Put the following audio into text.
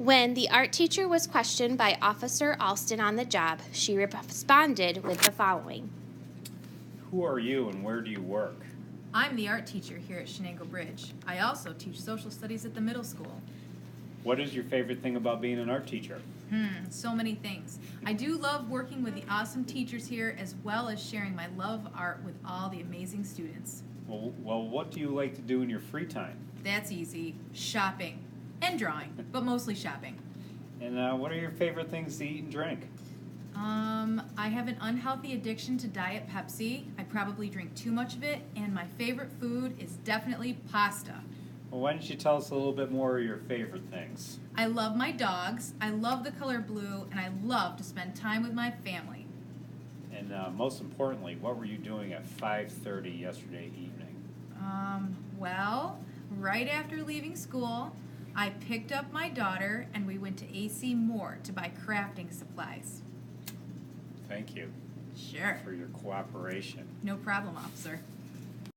When the art teacher was questioned by Officer Alston on the job, she responded with the following. Who are you and where do you work? I'm the art teacher here at Shenango Bridge. I also teach social studies at the middle school. What is your favorite thing about being an art teacher? So many things. I do love working with the awesome teachers here, as well as sharing my love of art with all the amazing students. Well, what do you like to do in your free time? That's easy. Shopping. And drawing, but mostly shopping. And what are your favorite things to eat and drink? I have an unhealthy addiction to Diet Pepsi. I probably drink too much of it, and my favorite food is definitely pasta. Well, why don't you tell us a little bit more of your favorite things? I love my dogs, I love the color blue, and I love to spend time with my family. And most importantly, what were you doing at 5:30 yesterday evening? Well, right after leaving school, I picked up my daughter and we went to AC Moore to buy crafting supplies. Thank you Sure. for your cooperation. No problem, officer.